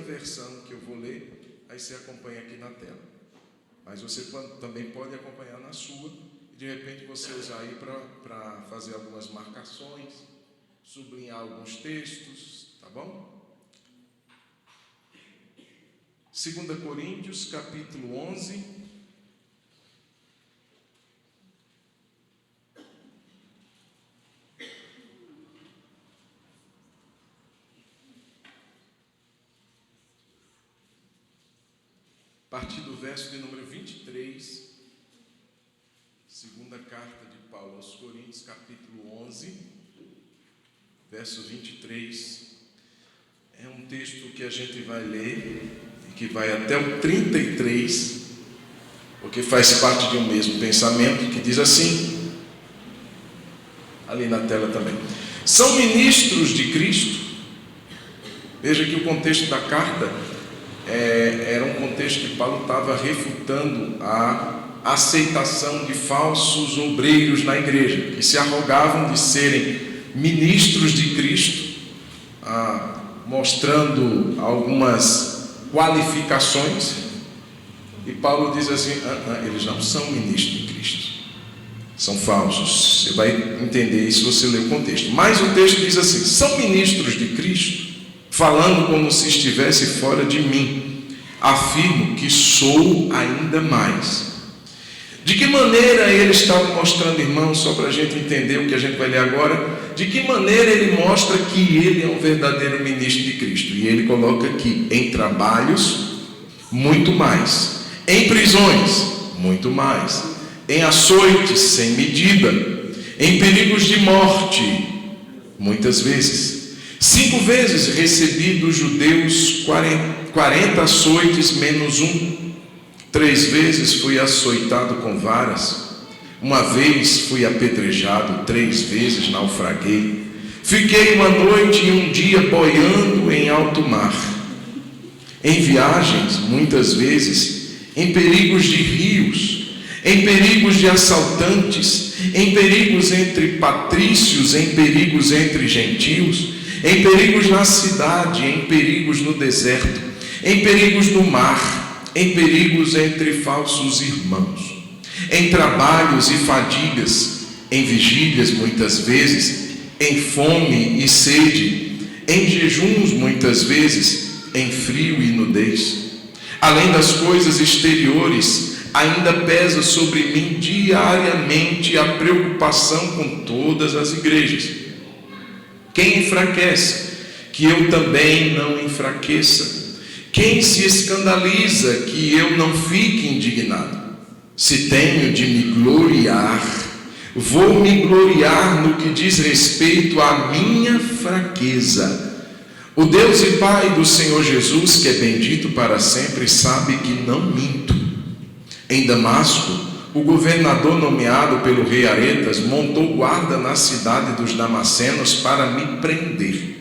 versão que eu vou ler, aí você acompanha aqui na tela. Mas você também pode acompanhar na sua, e de repente você usar aí para fazer algumas marcações, sublinhar alguns textos, tá bom? 2 Coríntios, capítulo 11. A partir do verso de número 23, segunda carta de Paulo aos Coríntios, capítulo 11, verso 23. É um texto que a gente vai ler e que vai até o 33, porque faz parte de um mesmo pensamento, que diz assim, ali na tela também: são ministros de Cristo. Veja que o contexto da carta era um contexto que Paulo estava refutando a aceitação de falsos obreiros na igreja, que se arrogavam de serem ministros de Cristo, mostrando algumas qualificações, e Paulo diz assim, eles não são ministros de Cristo, são falsos. Você vai entender isso se você ler o contexto. Mas o texto diz assim: são ministros de Cristo, falando como se estivesse fora de mim, afirmo que sou ainda mais. De que maneira ele estava mostrando, irmãos, só para a gente entender o que a gente vai ler agora, de que maneira ele mostra que ele é um verdadeiro ministro de Cristo? E ele coloca aqui: em trabalhos, muito mais; em prisões, muito mais; em açoites sem medida; em perigos de morte, muitas vezes; 5 vezes recebi dos judeus 40 açoites menos um; 3 vezes fui açoitado com varas; 1 vez fui apedrejado; 3 vezes naufraguei; fiquei 1 noite e 1 dia boiando em alto mar; em viagens, muitas vezes; em perigos de rios; em perigos de assaltantes; em perigos entre patrícios; em perigos entre gentios; em perigos na cidade; em perigos no deserto; em perigos no mar; em perigos entre falsos irmãos; em trabalhos e fadigas; em vigílias muitas vezes; em fome e sede; em jejuns muitas vezes; em frio e nudez. Além das coisas exteriores, ainda pesa sobre mim diariamente a preocupação com todas as igrejas. Quem enfraquece, que eu também não enfraqueça. Quem se escandaliza, que eu não fique indignado. Se tenho de me gloriar, vou me gloriar no que diz respeito à minha fraqueza. O Deus e Pai do Senhor Jesus, que é bendito para sempre, sabe que não minto. Em Damasco, o governador nomeado pelo rei Aretas montou guarda na cidade dos Damascenos para me prender.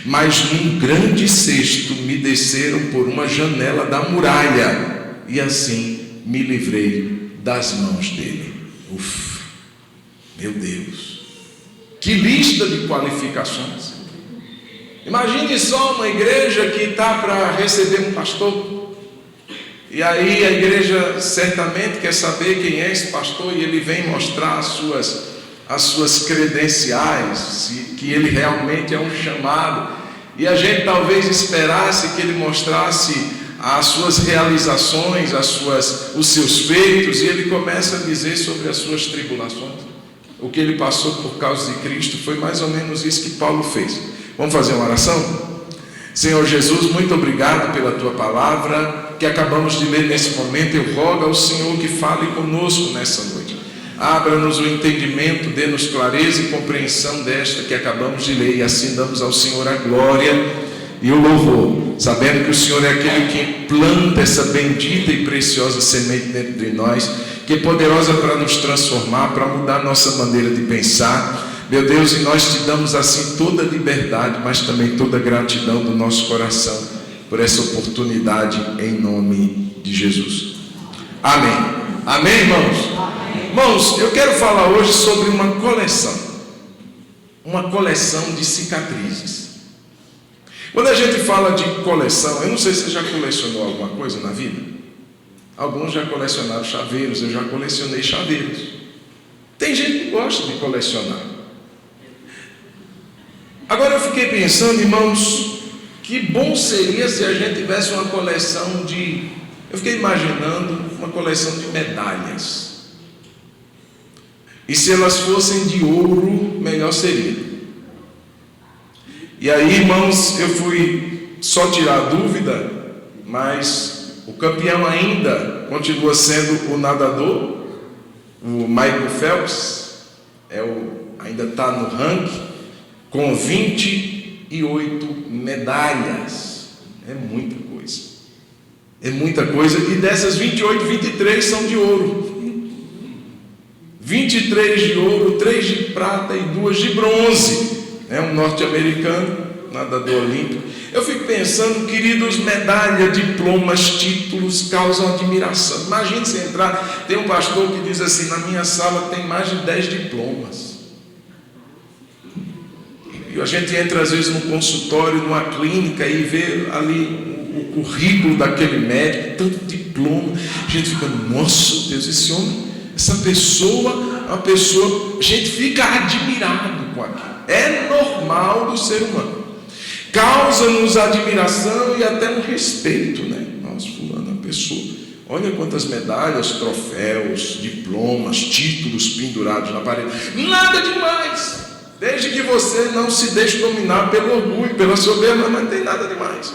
Mas num grande cesto me desceram por uma janela da muralha, e assim me livrei das mãos dele. Meu Deus, que lista de qualificações! Imagine só uma igreja que está para receber um pastor. E aí a igreja certamente quer saber quem é esse pastor, e ele vem mostrar as suas credenciais, que ele realmente é um chamado. E a gente talvez esperasse que ele mostrasse as suas realizações, os seus feitos, e ele começa a dizer sobre as suas tribulações. O que ele passou por causa de Cristo. Foi mais ou menos isso que Paulo fez. Vamos fazer uma oração? Senhor Jesus, muito obrigado pela tua palavra que acabamos de ler nesse momento. Eu rogo ao Senhor que fale conosco nessa noite. Abra-nos o entendimento, dê-nos clareza e compreensão desta que acabamos de ler, e assim damos ao Senhor a glória e o louvor, sabendo que o Senhor é aquele que planta essa bendita e preciosa semente dentro de nós, que é poderosa para nos transformar, para mudar nossa maneira de pensar. Meu Deus, e nós te damos assim toda a liberdade, mas também toda a gratidão do nosso coração por essa oportunidade, em nome de Jesus. Amém. Amém, irmãos? Amém. Irmãos, eu quero falar hoje sobre uma coleção de cicatrizes. Quando a gente fala de coleção, eu não sei se você já colecionou alguma coisa na vida. Alguns já colecionaram chaveiros, eu já colecionei chaveiros. Tem gente que gosta de colecionar. Agora eu fiquei pensando, irmãos, que bom seria se a gente tivesse uma coleção de... Eu fiquei imaginando uma coleção de medalhas. E se elas fossem de ouro, melhor seria. E aí, irmãos, eu fui só tirar a dúvida, mas o campeão ainda continua sendo o nadador, o Michael Phelps, ainda está no ranking, com 28 medalhas. É muita coisa. É muita coisa. E dessas 28, 23 são de ouro. 23 de ouro, 3 de prata e 2 de bronze. É um norte-americano, nadador olímpico. Eu fico pensando, queridos, medalha, diplomas, títulos causam admiração. Imagine se entrar, tem um pastor que diz assim: na minha sala tem mais de 10 diplomas. E a gente entra às vezes num consultório, numa clínica, e vê ali o currículo daquele médico, tanto diploma. A gente fica, nossa Deus, esse homem, essa pessoa, uma pessoa, a gente fica admirado com aquilo. É normal do ser humano. Causa-nos admiração e até um respeito, né? Nossa, fulano, a pessoa, olha quantas medalhas, troféus, diplomas, títulos pendurados na parede. Nada demais, desde que você não se deixe dominar pelo orgulho, pela soberba, mas não tem nada demais.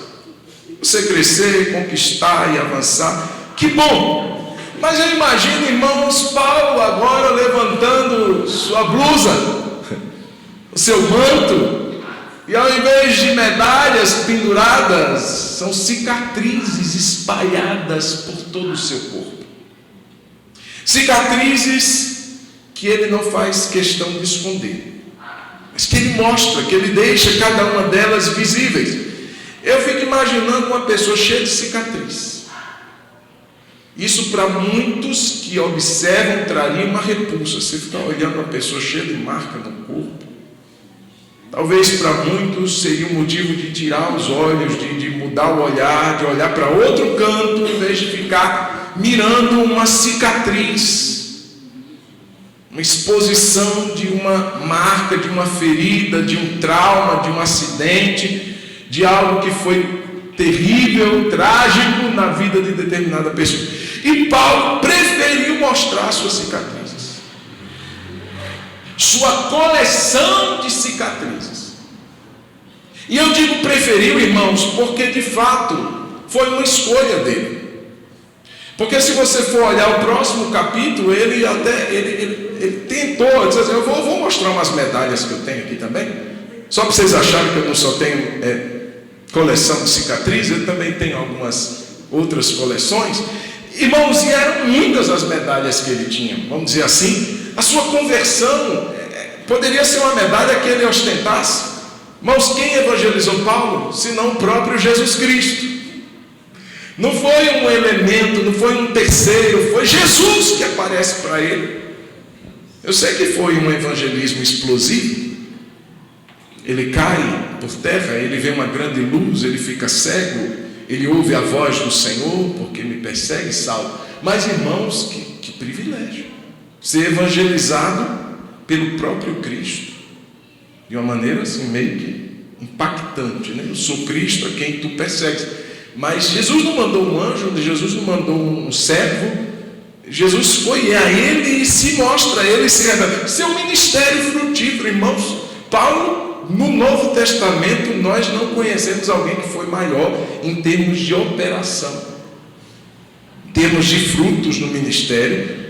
Você crescer, conquistar e avançar, que bom! Mas eu imagino, irmãos, Paulo agora levantando sua blusa, o seu manto, e ao invés de medalhas penduradas, são cicatrizes espalhadas por todo o seu corpo. Cicatrizes que ele não faz questão de esconder, mas que ele mostra, que ele deixa cada uma delas visíveis. Eu fico imaginando uma pessoa cheia de cicatriz. Isso para muitos que observam traria uma repulsa. Você ficar olhando uma pessoa cheia de marca no corpo, talvez para muitos seria um motivo de tirar os olhos, de mudar o olhar, de olhar para outro canto, em vez de ficar mirando uma cicatriz, uma exposição de uma marca, de uma ferida, de um trauma, de um acidente, de algo que foi terrível, trágico na vida de determinada pessoa. E Paulo preferiu mostrar suas cicatrizes, sua coleção de cicatrizes. E eu digo preferiu, irmãos, porque de fato foi uma escolha dele. Porque se você for olhar o próximo capítulo, ele tentou, disse assim, eu vou mostrar umas medalhas que eu tenho aqui também, só para vocês acharem que eu não só tenho coleção de cicatrizes, eu também tenho algumas outras coleções. Irmãos, e eram muitas as medalhas que ele tinha, vamos dizer assim. A sua conversão poderia ser uma medalha que ele ostentasse. Irmãos, quem evangelizou Paulo, senão o próprio Jesus Cristo? Não foi um elemento, não foi um terceiro, foi Jesus que aparece para ele. Eu sei que foi um evangelismo explosivo. Ele cai por terra, ele vê uma grande luz, ele fica cego, ele ouve a voz do Senhor, porque me persegue, Saulo. Mas, irmãos, que privilégio, ser evangelizado pelo próprio Cristo, de uma maneira assim, meio que impactante, né? Eu sou Cristo a quem tu persegues. Mas Jesus não mandou um anjo, Jesus não mandou um servo, Jesus foi a ele e se mostra a ele, se revela. Seu ministério frutífero, irmãos. Paulo, no Novo Testamento, nós não conhecemos alguém que foi maior em termos de operação, em termos de frutos no ministério.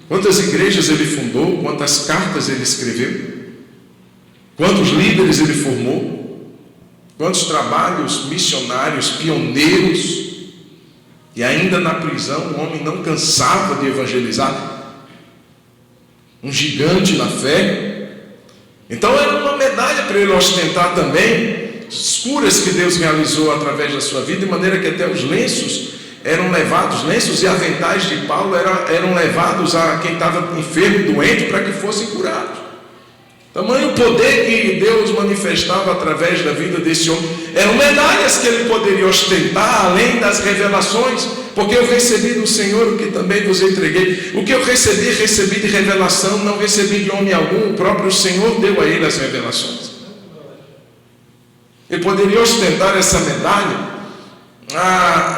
Quantas igrejas ele fundou, quantas cartas ele escreveu, quantos líderes ele formou, quantos trabalhos missionários, pioneiros, e ainda na prisão o homem não cansava de evangelizar, um gigante na fé. Então era uma medalha para ele ostentar também, as curas que Deus realizou através da sua vida, de maneira que até os lenços eram levados, lenços e aventais de Paulo eram levados a quem estava enfermo, doente, para que fossem curados. Tamanho poder que Deus manifestava através da vida desse homem. Eram medalhas que ele poderia ostentar, além das revelações, porque eu recebi do Senhor o que também vos entreguei. O que eu recebi de revelação, não recebi de homem algum, o próprio Senhor deu a ele as revelações. Ele poderia ostentar essa medalha,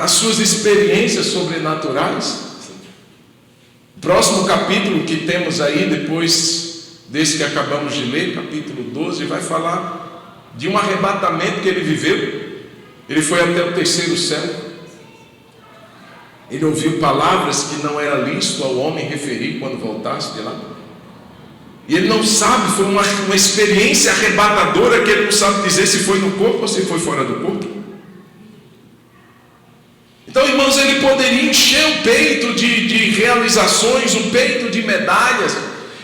as suas experiências sobrenaturais. O próximo capítulo que temos aí, depois desse que acabamos de ler, capítulo 12, vai falar de um arrebatamento que ele viveu. Ele foi até o terceiro céu. Ele ouviu palavras que não era lícito ao homem referir quando voltasse de lá. E ele não sabe, foi uma experiência arrebatadora que ele não sabe dizer se foi no corpo ou se foi fora do corpo. Então, irmãos, ele poderia encher o peito de realizações, o peito de medalhas,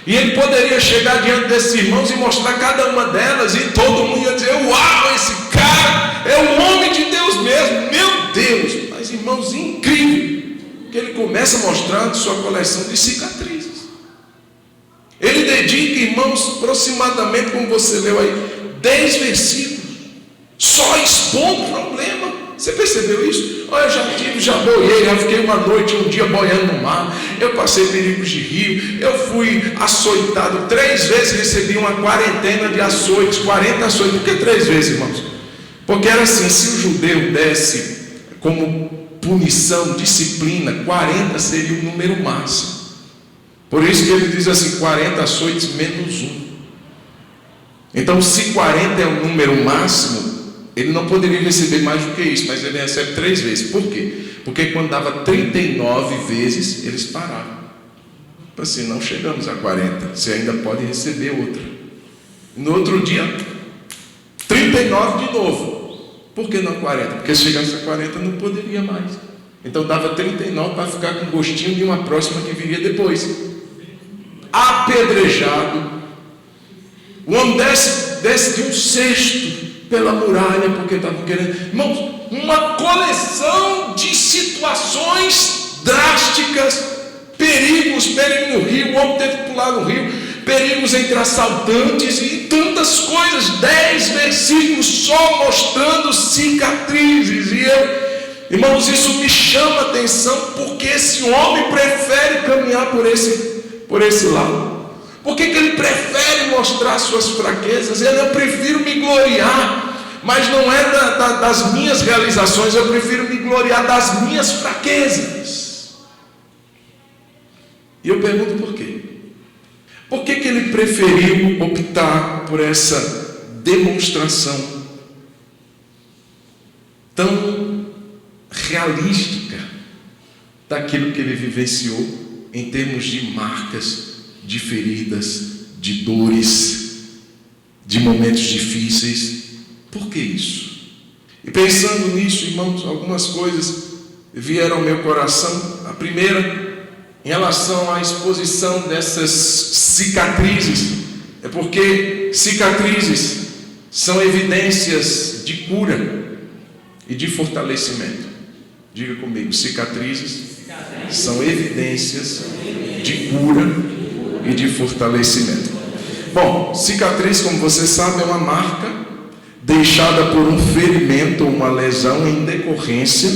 e ele poderia chegar diante desses irmãos e mostrar cada uma delas, e todo mundo ia dizer: uau, esse cara é o homem de Deus mesmo, meu Deus. Mas, irmãos, incrível que ele começa mostrando sua coleção de cicatrizes. Ele dedica, irmãos, aproximadamente, como você leu aí, 10 versículos só expondo o problema. Você percebeu isso? Olha, eu já boiei, já fiquei uma noite, um dia boiando no mar, eu passei perigos de rio, eu fui açoitado 3 vezes, recebi uma quarentena de açoites, 40 açoites. Por que 3 vezes, irmãos? Porque era assim: se o judeu desse como punição, disciplina, 40 seria o número máximo. Por isso que ele diz assim: 40 açoites menos 1. Então, se 40 é o número máximo, ele não poderia receber mais do que isso, mas ele recebe 3 vezes. Por quê? Porque quando dava 39 vezes, eles paravam. Assim, não chegamos a 40, você ainda pode receber outra. No outro dia, 39 de novo. Por que não 40? Porque se chegasse a 40, não poderia mais. Então dava 39 para ficar com gostinho de uma próxima que viria depois. Apedrejado. O homem desce de um cesto pela muralha, porque estavam querendo. Irmãos, uma coleção de situações drásticas, perigos no rio, o homem teve que pular no rio, perigos entre assaltantes e tantas coisas. 10 versículos só mostrando cicatrizes. E irmãos, isso me chama a atenção, porque esse homem prefere caminhar por esse lado. Por que ele prefere mostrar suas fraquezas? Eu prefiro me gloriar, mas não é das minhas realizações, eu prefiro me gloriar das minhas fraquezas. E eu pergunto por quê? Por que ele preferiu optar por essa demonstração tão realística daquilo que ele vivenciou em termos de marcas, de feridas, de dores, de momentos difíceis? Por que isso? E pensando nisso, irmãos, algumas coisas vieram ao meu coração. A primeira, em relação à exposição dessas cicatrizes, é porque cicatrizes são evidências de cura e de fortalecimento. Diga comigo: cicatrizes são evidências de cura e de fortalecimento. Bom, cicatriz, como você sabe, é uma marca deixada por um ferimento ou uma lesão em decorrência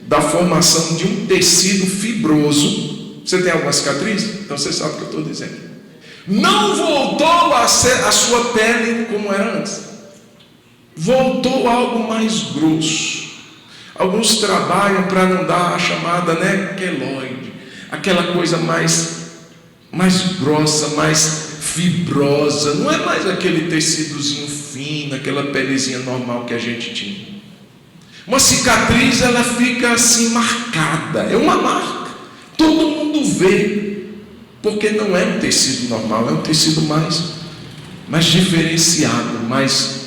da formação de um tecido fibroso. Você tem alguma cicatriz? Então você sabe o que eu estou dizendo. Não voltou a ser a sua pele como era antes. Voltou algo mais grosso. Alguns trabalham para não dar a chamada queloide, aquela coisa mais grossa, mais fibrosa. Não é mais aquele tecidozinho fino, aquela pelezinha normal que a gente tinha. Uma cicatriz, ela fica assim marcada, é uma marca, todo mundo vê, porque não é um tecido normal, é um tecido mais diferenciado, mais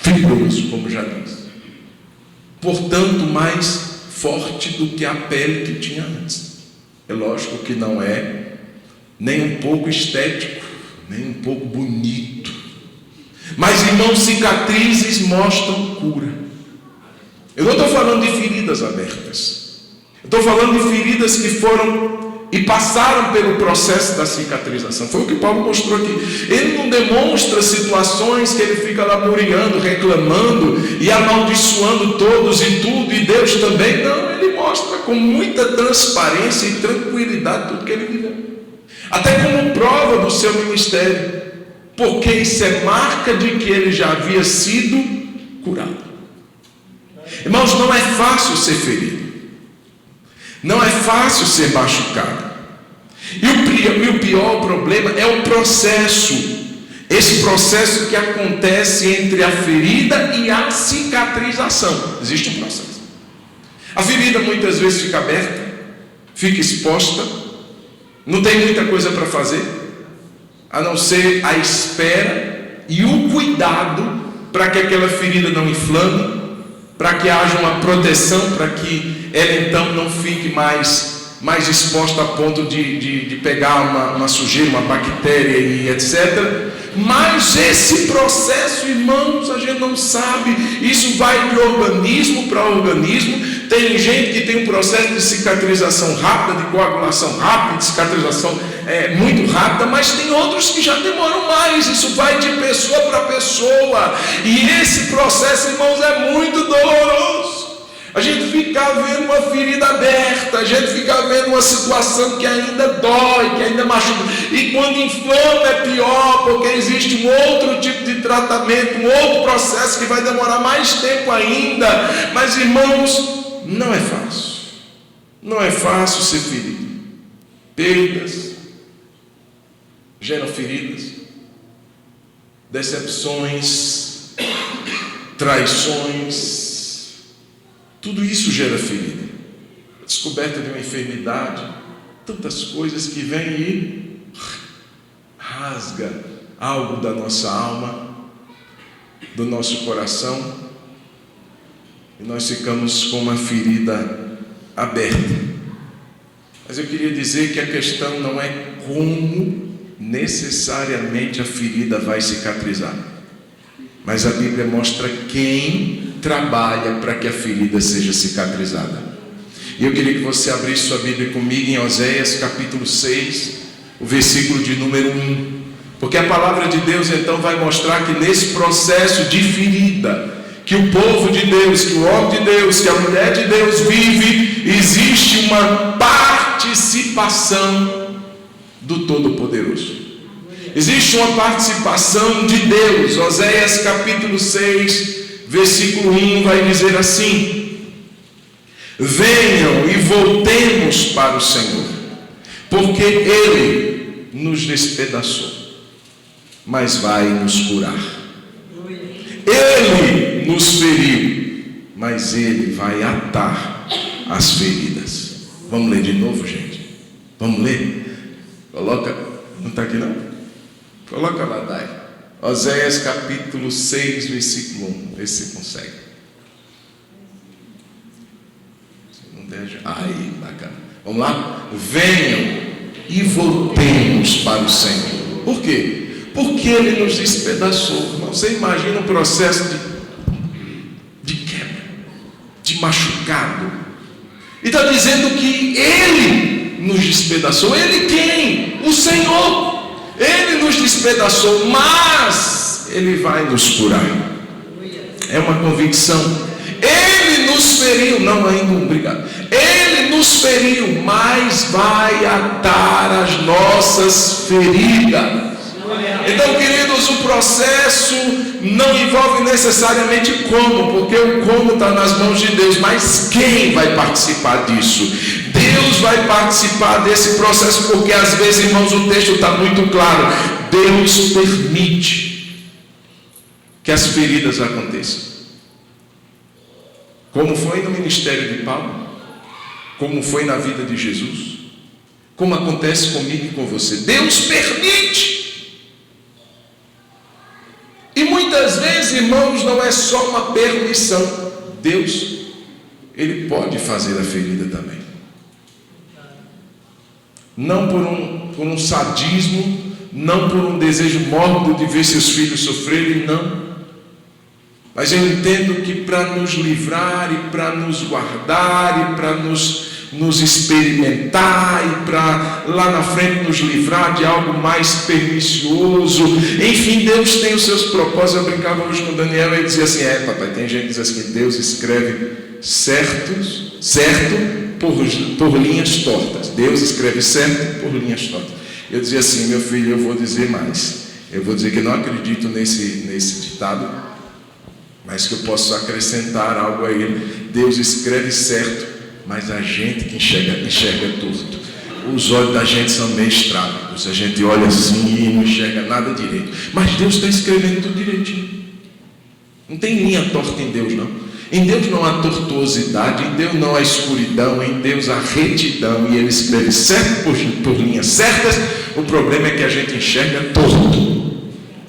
fibroso, como já disse, portanto mais forte do que a pele que tinha antes. É lógico que não é nem um pouco estético, nem um pouco bonito, mas, irmãos, cicatrizes mostram cura. Eu não estou falando de feridas abertas, eu estou falando de feridas que foram e passaram pelo processo da cicatrização. Foi o que Paulo mostrou aqui. Ele não demonstra situações que ele fica lamuriando, reclamando e amaldiçoando todos e tudo, e Deus também. Não, ele mostra com muita transparência e tranquilidade tudo que ele viveu, até como prova do seu ministério, porque isso é marca de que ele já havia sido curado. Irmãos, não é fácil ser ferido, não é fácil ser machucado, e o pior problema é o processo, esse processo que acontece entre a ferida e a cicatrização. Existe um processo. A ferida muitas vezes fica aberta, fica exposta, não tem muita coisa para fazer, a não ser a espera e o cuidado para que aquela ferida não inflame, para que haja uma proteção, para que ela então não fique mais exposta a ponto de pegar uma sujeira, uma bactéria e etc. Mas esse processo, irmãos, a gente não sabe, isso vai de organismo para organismo. Tem gente que tem um processo de cicatrização rápida, de coagulação rápida, de cicatrização muito rápida, mas tem outros que já demoram mais. Isso vai de pessoa para pessoa, e esse processo, irmãos, é muito doloroso. A gente fica vendo uma ferida aberta, a gente fica vendo uma situação que ainda dói, que ainda machuca, e quando inflama é pior, porque existe um outro tipo de tratamento, um outro processo que vai demorar mais tempo ainda. Mas, irmãos, não é fácil, não é fácil ser ferido. Perdas geram feridas, decepções, traições, tudo isso gera ferida. A descoberta de uma enfermidade, tantas coisas que vêm e rasga algo da nossa alma, do nosso coração, e nós ficamos com uma ferida aberta. Mas eu queria dizer que a questão não é como necessariamente a ferida vai cicatrizar, mas a Bíblia mostra quem trabalha para que a ferida seja cicatrizada. E eu queria que você abrisse sua Bíblia comigo em Oséias capítulo 6, o versículo de número 1, porque a palavra de Deus então vai mostrar que nesse processo de ferida que o povo de Deus, que o homem de Deus, que a mulher de Deus vive, existe uma participação do Todo-Poderoso. Existe uma participação de Deus. Oséias capítulo 6, versículo 1 vai dizer assim: venham e voltemos para o Senhor, porque Ele nos despedaçou, mas vai nos curar. Ele nos feriu, mas Ele vai atar as feridas. Vamos ler de novo, gente? Vamos ler? Coloca, não está aqui não? Coloca lá, Dai. Oséias capítulo 6, versículo 1. Vê se você consegue. Se não der, aí, bacana. Vamos lá? Venham e voltemos para o Senhor. Por quê? Porque Ele nos despedaçou. Você imagina um processo de quebra, de machucado. E está dizendo que Ele nos despedaçou. Ele quem? O Senhor. Ele nos despedaçou, mas Ele vai nos curar. É uma convicção. Ele nos feriu, não ainda, obrigado. Ele nos feriu, mas vai atar as nossas feridas. Então, queridos, o processo não envolve necessariamente como, porque o como está nas mãos de Deus, mas quem vai participar disso? Deus vai participar desse processo, porque às vezes, irmãos, o texto está muito claro. Deus permite que as feridas aconteçam. Como foi no ministério de Paulo, como foi na vida de Jesus, como acontece comigo e com você. Deus permite. E muitas vezes, irmãos, não é só uma permissão. Deus, Ele pode fazer a ferida também. Não por um sadismo, não por um desejo mórbido de ver seus filhos sofrerem, não. Mas eu entendo que para nos livrar e para nos guardar e para nos nos experimentar e para lá na frente nos livrar de algo mais pernicioso. Enfim, Deus tem os seus propósitos. Eu brincava hoje com o Daniel e dizia assim: papai, tem gente que diz assim, que Deus escreve certo por linhas tortas. Deus escreve certo por linhas tortas. Eu dizia assim: meu filho, eu vou dizer mais. Eu vou dizer que não acredito nesse ditado, mas que eu posso acrescentar algo a ele. Deus escreve certo, mas a gente que enxerga torto. Os olhos da gente são meio estrábicos. A gente olha assim e não enxerga nada direito. Mas Deus está escrevendo tudo direitinho. Não tem linha torta em Deus, não. Em Deus não há tortuosidade, em Deus não há escuridão, em Deus há retidão. E Ele escreve certo por linhas certas. O problema é que a gente enxerga torto.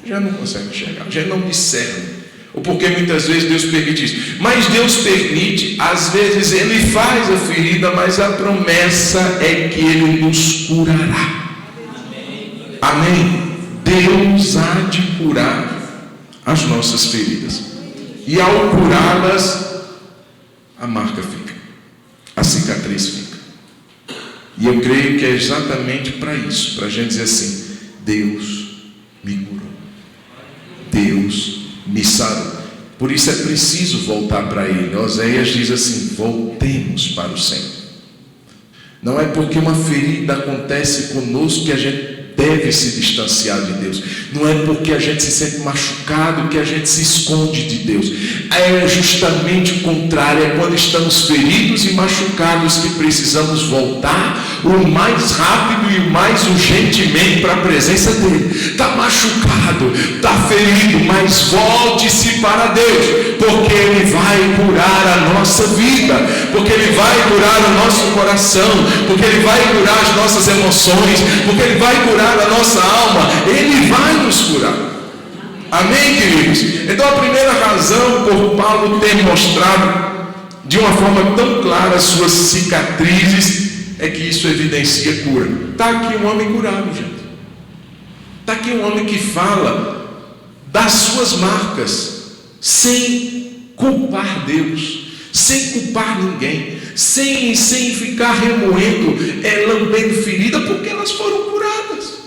Já não consegue enxergar, já não discerne. Ou porque muitas vezes Deus permite isso. Mas Deus permite, às vezes Ele faz a ferida, mas a promessa é que Ele nos curará. Amém? Deus há de curar as nossas feridas. E ao curá-las, a marca fica, a cicatriz fica. E eu creio que é exatamente para isso, para a gente dizer assim: Deus me curou, Deus me sarou. Por isso é preciso voltar para Ele. Oséias diz assim: voltemos para o Senhor. Não é porque uma ferida acontece conosco que a gente deve se distanciar de Deus. Não é porque a gente se sente machucado que a gente se esconde de Deus. É justamente o contrário. É quando estamos feridos e machucados que precisamos voltar o mais rápido e o mais urgentemente para a presença dEle. Está machucado, está ferido, mas volte-se para Deus, porque Ele vai curar a nossa vida, porque Ele vai curar o nosso coração, porque Ele vai curar as nossas emoções, porque Ele vai curar a nossa alma. Ele vai nos curar. Amém, queridos? Então a primeira razão por Paulo ter mostrado de uma forma tão clara as suas cicatrizes é que isso evidencia cura. Está aqui um homem curado, gente. Está aqui um homem que fala das suas marcas sem culpar Deus, sem culpar ninguém, sem ficar remoendo, lambendo ferida, porque elas foram curadas.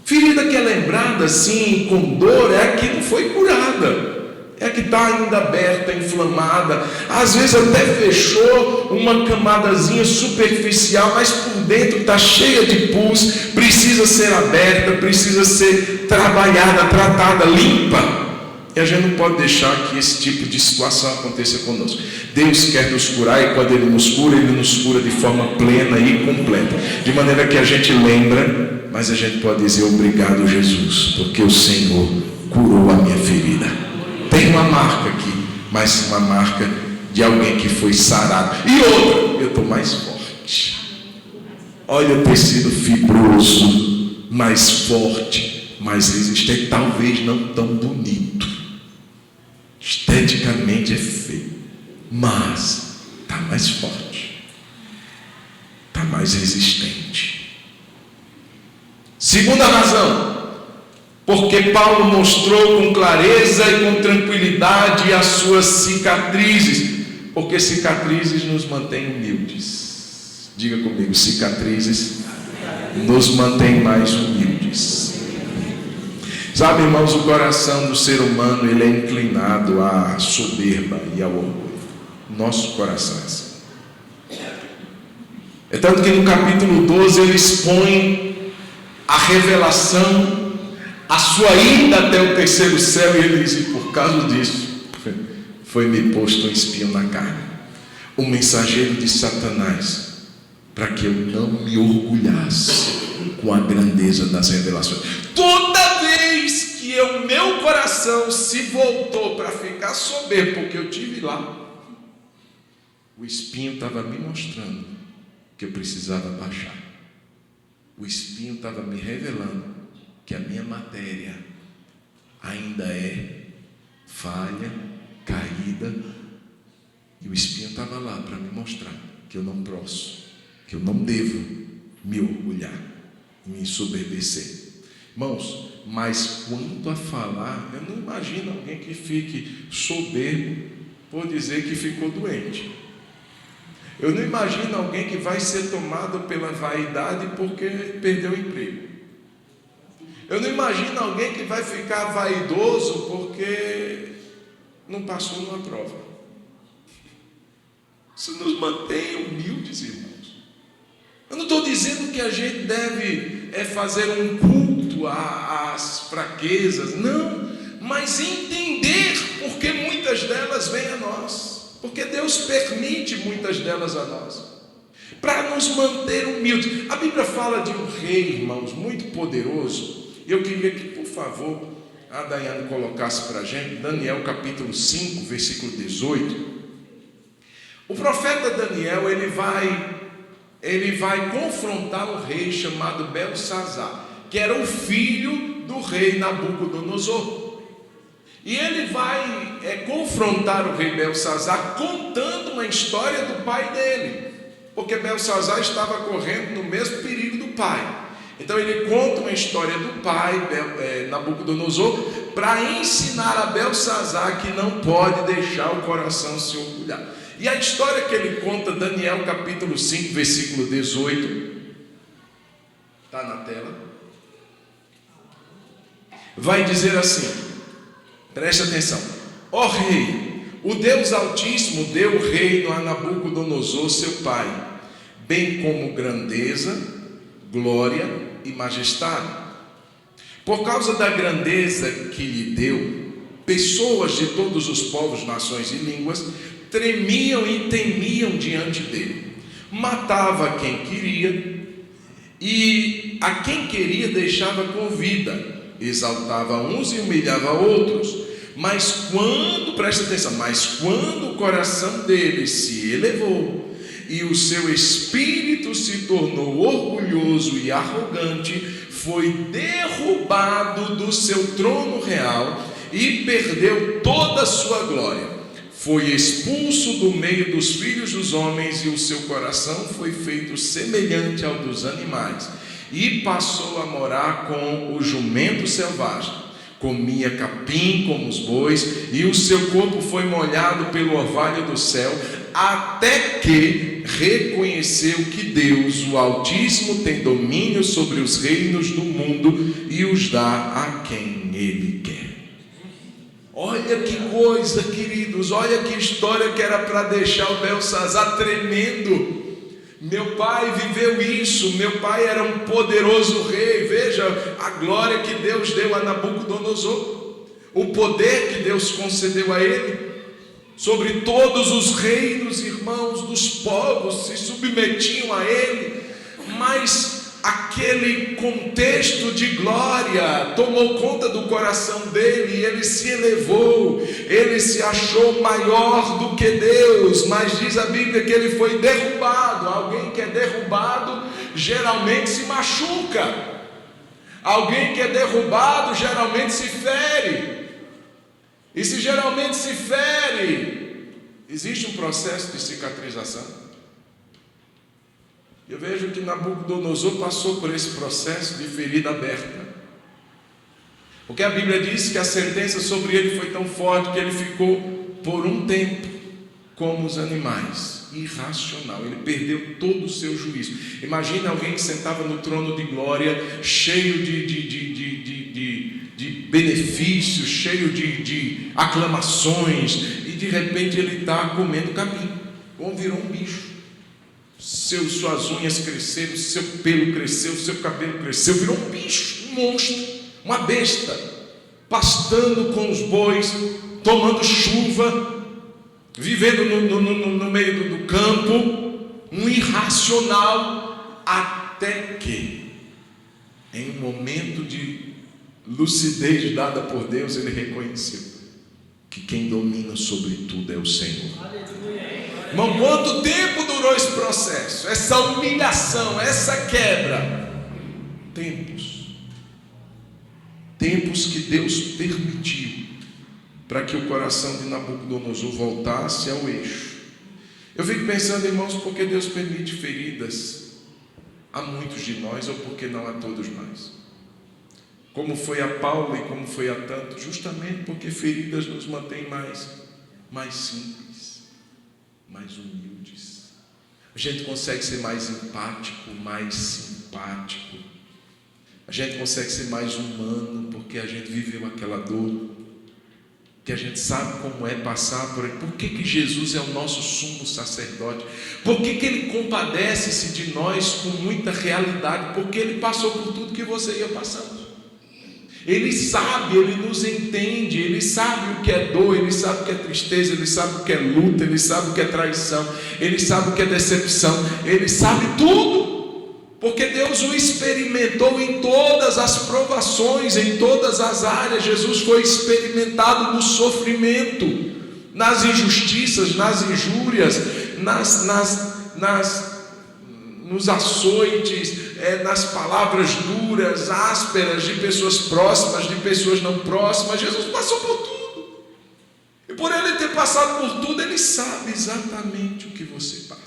Ferida que é lembrada assim, com dor, é a que não foi curada, é a que está ainda aberta, inflamada, às vezes até fechou uma camadazinha superficial, mas por dentro está cheia de pus, precisa ser aberta, precisa ser trabalhada, tratada, limpa. E a gente não pode deixar que esse tipo de situação aconteça conosco. Deus quer nos curar, e quando Ele nos cura de forma plena e completa, de maneira que a gente lembra, mas a gente pode dizer: obrigado, Jesus, porque o Senhor curou a minha ferida. Tem uma marca aqui, mas uma marca de alguém que foi sarado. E outra, eu estou mais forte. Olha, eu ter sido fibroso, mais forte, mais resistente, talvez não tão bonito, esteticamente é feio, mas está mais forte, está mais resistente. Segunda razão, porque Paulo mostrou com clareza e com tranquilidade as suas cicatrizes, porque cicatrizes nos mantêm humildes. Diga comigo: cicatrizes nos mantêm mais humildes. Sabe, irmãos, o coração do ser humano, ele é inclinado à soberba e ao orgulho. Nosso coração é assim. É tanto que no capítulo 12 ele expõe a revelação, a sua ida até o terceiro céu, e ele diz: e por causa disso foi-me posto um espinho na carne, um mensageiro de Satanás, para que eu não me orgulhasse com a grandeza das revelações. Toda vez que o meu coração se voltou para ficar soberbo, porque eu tive lá, o espinho estava me mostrando que eu precisava baixar. O espinho estava me revelando que a minha matéria ainda é falha, caída, e o espinho estava lá para me mostrar que eu não posso, que eu não devo me orgulhar e me ensoberbecer. Irmãos, mas quanto a falar, eu não imagino alguém que fique soberbo por dizer que ficou doente. Eu não imagino alguém que vai ser tomado pela vaidade porque perdeu o emprego. Eu não imagino alguém que vai ficar vaidoso porque não passou numa prova. Isso nos mantém humildes, irmãos. Eu não estou dizendo que a gente deve fazer um culto às fraquezas, não, mas entender porque muitas delas vêm a nós, porque Deus permite muitas delas a nós, para nos manter humildes. A Bíblia fala de um rei, irmãos, muito poderoso. Eu queria que, por favor, a Daiane colocasse para a gente, Daniel capítulo 5, versículo 18. O profeta Daniel, ele vai confrontar um rei chamado Belsazar, que era o filho do rei Nabucodonosor. E ele vai confrontar o rei Belsazar contando uma história do pai dele, porque Belsazar estava correndo no mesmo perigo do pai. Então ele conta uma história do pai, Nabucodonosor, para ensinar a Belsazar que não pode deixar o coração se orgulhar. E a história que ele conta, Daniel capítulo 5, versículo 18, está na tela, vai dizer assim, preste atenção: ó rei, o Deus Altíssimo deu o reino a Nabucodonosor seu pai, bem como grandeza, glória e majestade. Por causa da grandeza que lhe deu, pessoas de todos os povos, nações e línguas tremiam e temiam diante dele. Matava quem queria e a quem queria deixava com vida. Exaltava uns e humilhava outros. Mas quando o coração dele se elevou e o seu espírito se tornou orgulhoso e arrogante, foi derrubado do seu trono real e perdeu toda a sua glória. Foi expulso do meio dos filhos dos homens e o seu coração foi feito semelhante ao dos animais e passou a morar com o jumento selvagem. Comia capim como os bois e o seu corpo foi molhado pelo orvalho do céu, até que reconheceu que Deus, o Altíssimo, tem domínio sobre os reinos do mundo e os dá a quem Ele quer. Olha que coisa, queridos, olha que história que era para deixar o Belsazar tremendo. Meu pai viveu isso, meu pai era um poderoso rei. Veja a glória que Deus deu a Nabucodonosor, o poder que Deus concedeu a ele. Sobre todos os reinos, irmãos, dos povos se submetiam a ele, mas aquele contexto de glória tomou conta do coração dele, e ele se elevou, ele se achou maior do que Deus. Mas diz a Bíblia que ele foi derrubado. Alguém que é derrubado geralmente se machuca, alguém que é derrubado geralmente se fere, e se geralmente se fere, existe um processo de cicatrização. Eu vejo que Nabucodonosor passou por esse processo de ferida aberta, porque a Bíblia diz que a sentença sobre ele foi tão forte que ele ficou por um tempo como os animais, irracional. Ele perdeu todo o seu juízo. Imagine alguém que sentava no trono de glória, cheio de benefícios, cheio de aclamações, e de repente ele está comendo capim, como virou um bicho. Suas unhas cresceram, seu pelo cresceu, seu cabelo cresceu, virou um bicho, um monstro, uma besta, pastando com os bois, tomando chuva, vivendo no meio do campo, um irracional, até que, em um momento de lucidez dada por Deus, ele reconheceu que quem domina sobre tudo é o Senhor. Irmão, quanto tempo durou esse processo, essa humilhação, essa quebra? Tempos que Deus permitiu para que o coração de Nabucodonosor voltasse ao eixo. Eu fico pensando, irmãos, por que Deus permite feridas a muitos de nós, ou por que não a todos mais? Como foi a Paulo e como foi a tantos, justamente porque feridas nos mantêm mais simples, mais humildes. A gente consegue ser mais empático, mais simpático. A gente consegue ser mais humano porque a gente viveu aquela dor, que a gente sabe como é passar por aí. Por que Jesus é o nosso sumo sacerdote? Por que Ele compadece-se de nós com muita realidade? Porque Ele passou por tudo que você ia passando. Ele sabe, Ele nos entende, Ele sabe o que é dor, Ele sabe o que é tristeza, Ele sabe o que é luta, Ele sabe o que é traição, Ele sabe o que é decepção, Ele sabe tudo. Porque Deus o experimentou em todas as provações, em todas as áreas. Jesus foi experimentado no sofrimento, nas injustiças, nas injúrias, nos açoites, nas palavras duras, ásperas, de pessoas próximas, de pessoas não próximas. Jesus passou por tudo. E por Ele ter passado por tudo, Ele sabe exatamente o que você passa.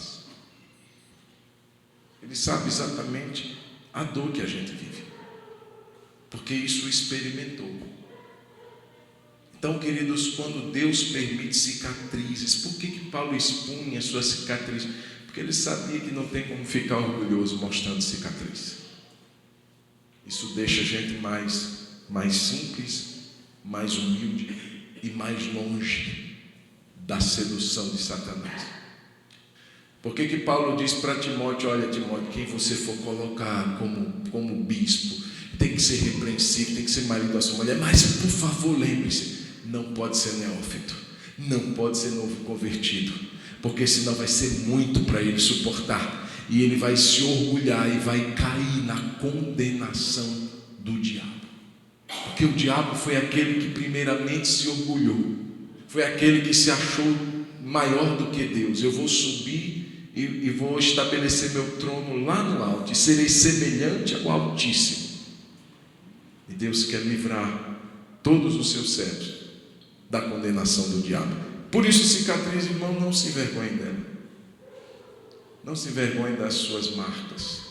Ele sabe exatamente a dor que a gente vive, porque isso experimentou. Então, queridos, quando Deus permite cicatrizes, por que Paulo expunha sua cicatriz? Porque ele sabia que não tem como ficar orgulhoso mostrando cicatriz. Isso deixa a gente mais simples, mais humilde e mais longe da sedução de Satanás. Por que Paulo diz para Timóteo: olha, Timóteo, quem você for colocar como bispo, tem que ser repreensível, tem que ser marido da sua mulher, mas por favor lembre-se, não pode ser neófito, não pode ser novo convertido, porque senão vai ser muito para ele suportar, e ele vai se orgulhar e vai cair na condenação do diabo. Porque o diabo foi aquele que primeiramente se orgulhou, foi aquele que se achou maior do que Deus. Eu vou subir e vou estabelecer meu trono lá no alto, e serei semelhante ao Altíssimo. E Deus quer livrar todos os seus servos da condenação do diabo. Por isso, cicatriz, irmão, não se envergonhe dela. Não se envergonhe das suas marcas.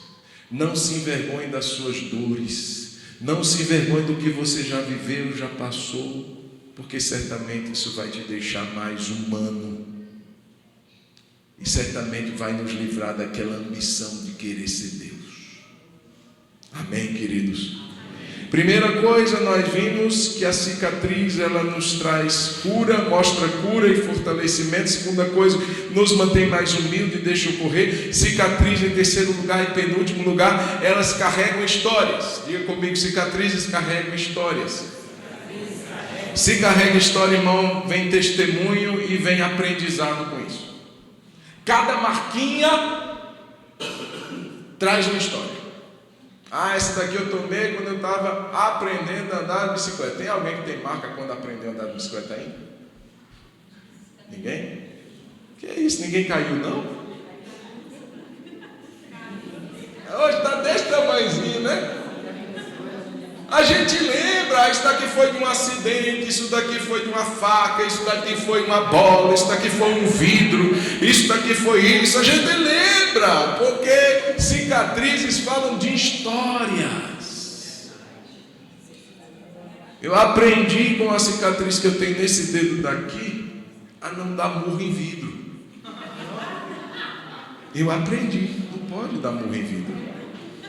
Não se envergonhe das suas dores. Não se envergonhe do que você já viveu, já passou, porque certamente isso vai te deixar mais humano. E certamente vai nos livrar daquela ambição de querer ser Deus. Amém, queridos? Primeira coisa, nós vimos que a cicatriz, ela nos traz cura, mostra cura e fortalecimento. Segunda coisa, nos mantém mais humilde e deixa ocorrer. Cicatriz, em terceiro lugar e penúltimo lugar, elas carregam histórias. Diga comigo: cicatrizes carregam histórias. Se carrega história, irmão, vem testemunho e vem aprendizado com isso. Cada marquinha traz uma história. Essa daqui eu tomei quando eu estava aprendendo a andar de bicicleta. Tem alguém que tem marca quando aprendeu a andar de bicicleta ainda? Ninguém? Que é isso? Ninguém caiu, não? Hoje está desse tamanhozinho, né? A gente lembra, isso daqui foi de um acidente, isso daqui foi de uma faca, isso daqui foi uma bola, isso daqui foi um vidro, isso daqui foi isso. A gente lembra, porque cicatrizes falam de histórias. Eu aprendi com a cicatriz que eu tenho nesse dedo daqui a não dar murro em vidro. Eu aprendi, não pode dar murro em vidro.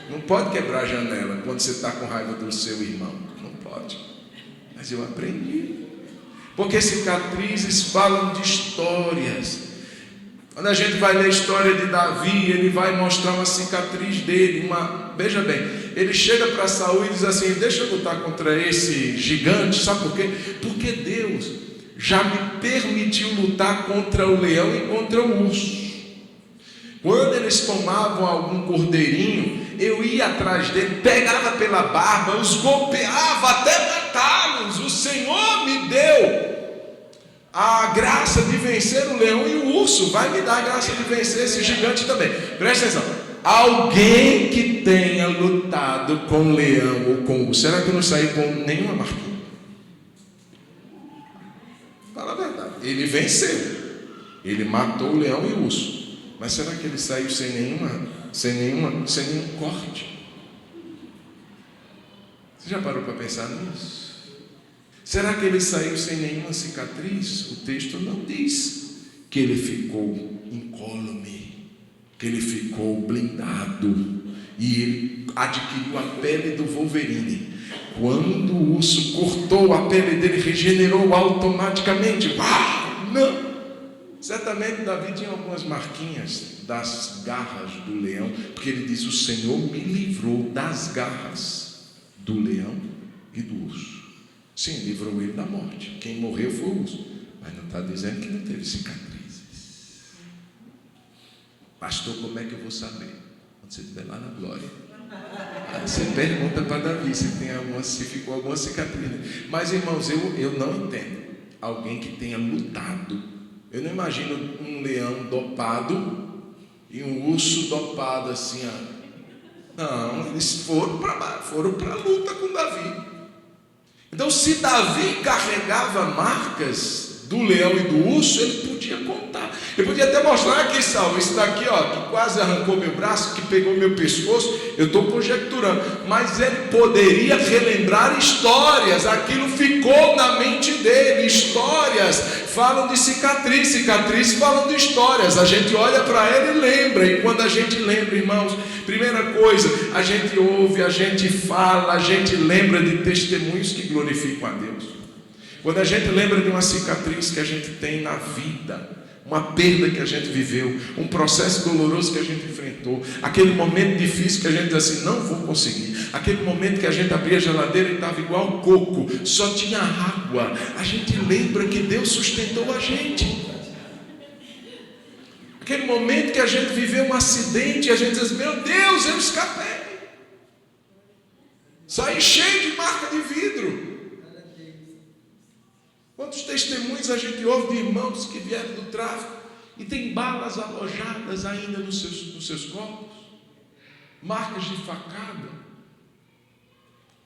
Não pode quebrar a janela quando você está com raiva do seu irmão. Não pode. Mas eu aprendi. Porque cicatrizes falam de histórias. Quando a gente vai ler a história de Davi, ele vai mostrar uma cicatriz dele. Veja bem, ele chega para Saul e diz assim: deixa eu lutar contra esse gigante. Sabe por quê? Porque Deus já me permitiu lutar contra o leão e contra o urso. Quando eles tomavam algum cordeirinho, eu ia atrás dele, pegava pela barba, os golpeava até matá-los. O Senhor me deu a graça de vencer o leão e o urso, vai me dar a graça de vencer esse gigante também. Presta atenção: alguém que tenha lutado com o leão ou com o urso, será que eu não saí com nenhuma marquinha? Fala a verdade, ele venceu, ele matou o leão e o urso. Mas será que ele saiu sem nenhum corte? Você já parou para pensar nisso? Será que ele saiu sem nenhuma cicatriz? O texto não diz que ele ficou incólume. que ele ficou blindado e ele adquiriu a pele do Wolverine. Quando o urso cortou a pele dele, regenerou automaticamente. Uau! Não! Certamente Davi tinha algumas marquinhas das garras do leão, porque ele diz: o Senhor me livrou das garras do leão e do urso. Sim, livrou ele da morte. Quem morreu foi o urso, mas não está dizendo que não teve cicatrizes. Pastor, como é que eu vou saber? Quando você estiver lá na glória, aí você pergunta para Davi se ficou alguma cicatriz. Mas irmãos, eu não entendo alguém que tenha lutado. Eu não imagino um leão dopado e um urso dopado assim. Não, eles foram para a luta com Davi. Então, se Davi carregava marcas do leão e do urso, ele podia contar. Ele podia até mostrar aqui, Saulo, isso daqui, que quase arrancou meu braço, que pegou meu pescoço. Eu estou conjecturando, mas ele poderia relembrar histórias. Aquilo ficou na mente dele. Histórias falam de cicatriz, cicatrizes falam de histórias. A gente olha para ele e lembra. E quando a gente lembra, irmãos, primeira coisa, a gente ouve, a gente fala, a gente lembra de testemunhos que glorificam a Deus. Quando a gente lembra de uma cicatriz que a gente tem na vida, uma perda que a gente viveu, um processo doloroso que a gente enfrentou, aquele momento difícil que a gente diz assim: não vou conseguir, aquele momento que a gente abria a geladeira e estava igual coco, só tinha água, a gente lembra que Deus sustentou a gente. Aquele momento que a gente viveu um acidente e a gente diz: meu Deus, eu escapei, saí cheio de marca de vidro. Quantos testemunhos a gente ouve de irmãos que vieram do tráfico e tem balas alojadas ainda nos seus corpos, marcas de facada.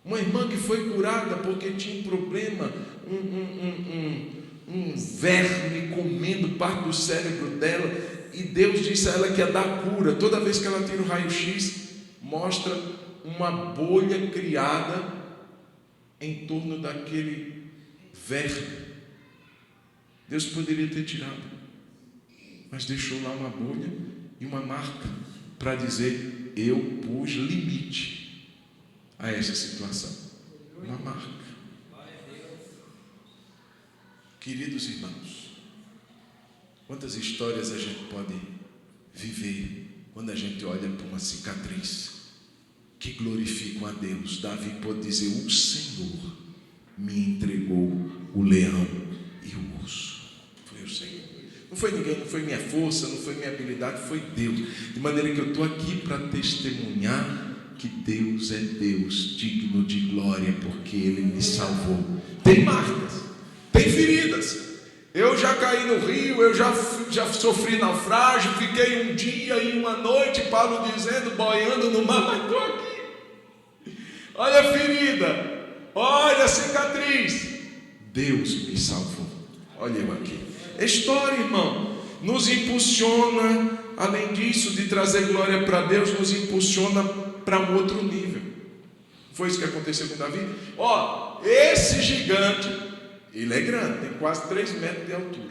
Uma irmã que foi curada porque tinha um problema, um verme comendo parte do cérebro dela, e Deus disse a ela que ia dar cura. Toda vez que ela tira o raio-x, mostra uma bolha criada em torno daquele verme. Deus poderia ter tirado, mas deixou lá uma bolha e uma marca para dizer: eu pus limite a essa situação. Uma marca. Queridos irmãos, quantas histórias a gente pode viver quando a gente olha para uma cicatriz que glorificam a Deus. Davi pode dizer: o Senhor me entregou o leão e o urso. Foi o Senhor. Não foi ninguém, não foi minha força, não foi minha habilidade, foi Deus. De maneira que eu estou aqui para testemunhar que Deus é Deus, digno de glória, porque Ele me salvou. Tem marcas, tem feridas. Eu já caí no rio, eu já sofri naufrágio, fiquei um dia e uma noite, Paulo dizendo, boiando no mar, mas estou aqui. Olha a ferida, olha a cicatriz. Deus me salvou. Olha eu aqui. História, irmão, nos impulsiona, além disso, de trazer glória para Deus, nos impulsiona para um outro nível. Foi isso que aconteceu com Davi. Esse gigante, ele é grande, tem quase 3 metros de altura,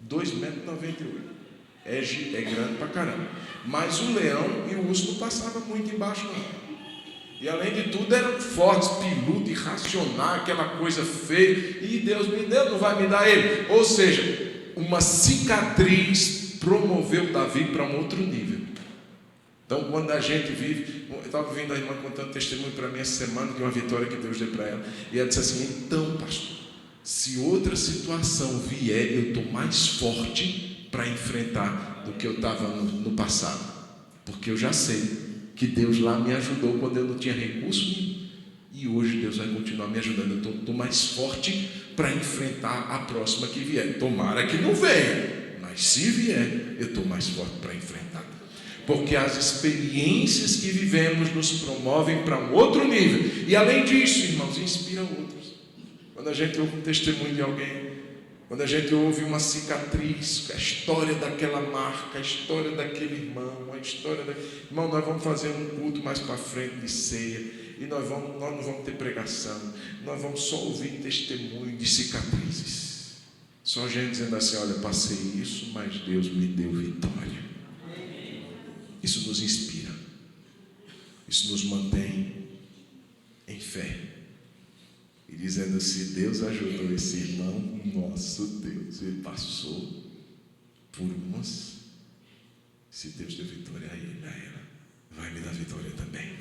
2,98 metros. É grande pra caramba. Mas o leão e o urso não passavam muito embaixo, não. E além de tudo, eram fortes, piludos, irracionais, aquela coisa feia. E Deus me deu, não vai me dar ele. Ou seja, uma cicatriz promoveu Davi para um outro nível. Então, quando a gente vive... Eu estava ouvindo a irmã contando testemunho para mim essa semana, de uma vitória que Deus deu para ela. E ela disse assim: então, pastor, se outra situação vier, eu estou mais forte para enfrentar do que eu estava no passado. Porque eu já sei que Deus lá me ajudou quando eu não tinha recurso nenhum. E hoje Deus vai continuar me ajudando. Eu estou mais forte para enfrentar a próxima que vier. Tomara que não venha, mas se vier, eu estou mais forte para enfrentar. Porque as experiências que vivemos nos promovem para um outro nível. E além disso, irmãos, inspiram outros. Quando a gente ouve um testemunho de alguém, quando a gente ouve uma cicatriz, a história daquela marca, a história daquele irmão, a história da... Irmão, nós vamos fazer um culto mais para frente de ceia, e nós não vamos ter pregação, nós vamos só ouvir testemunho de cicatrizes. Só gente dizendo assim: olha, passei isso, mas Deus me deu vitória. Isso nos inspira. Isso nos mantém em fé. E dizendo assim, Deus ajudou esse irmão, nosso Deus, ele passou por umas. Se Deus deu vitória a ele, a ela, vai me dar vitória também.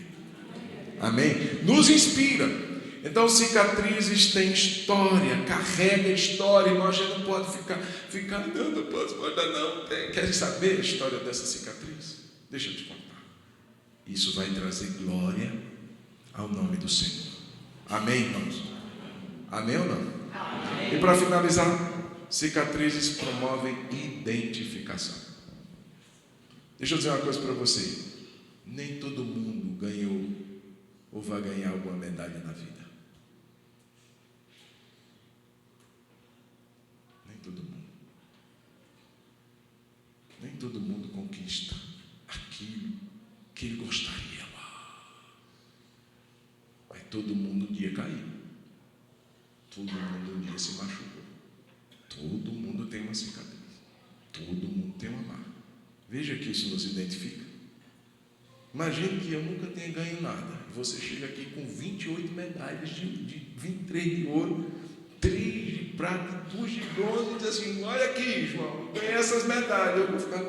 Amém? Nos inspira. Então, cicatrizes têm história, carrega história, e nós já não pode ficar, não posso guardar não. Quer saber a história dessa cicatriz? Deixa eu te contar. Isso vai trazer glória ao nome do Senhor. Amém, irmãos? Amém ou não? Amém. E para finalizar, cicatrizes promovem identificação. Deixa eu dizer uma coisa para você. Nem todo mundo ganhou ou vai ganhar alguma medalha na vida. Nem todo mundo. Nem todo mundo conquista aquilo que ele gostaria lá. Vai todo mundo um dia cair. Todo mundo um dia se machucou. Todo mundo tem uma cicatriz. Todo mundo tem uma marca. Veja que isso nos identifica. Imagine que eu nunca tenha ganho nada. Você chega aqui com 28 medalhas de 23 de ouro, 3 de prata, 2 de bronze, e diz assim, olha aqui, João, ganhei essas medalhas. Eu vou ficar,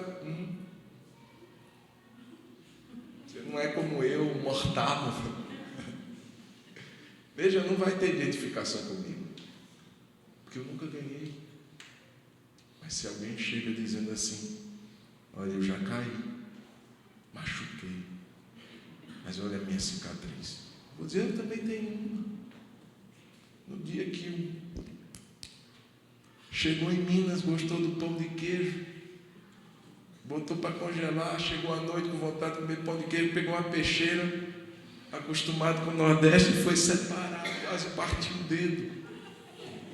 Você não é como eu, um mortal. Veja, não vai ter identificação comigo, porque eu nunca ganhei. Mas se alguém chega dizendo assim, olha, eu já caí, machuquei, mas olha a minha cicatriz. Vou dizer, eu também tenho uma. No dia que chegou em Minas, gostou do pão de queijo, botou para congelar, chegou à noite com vontade de comer pão de queijo, pegou uma peixeira, acostumado com o Nordeste, e foi separado, quase partiu o dedo.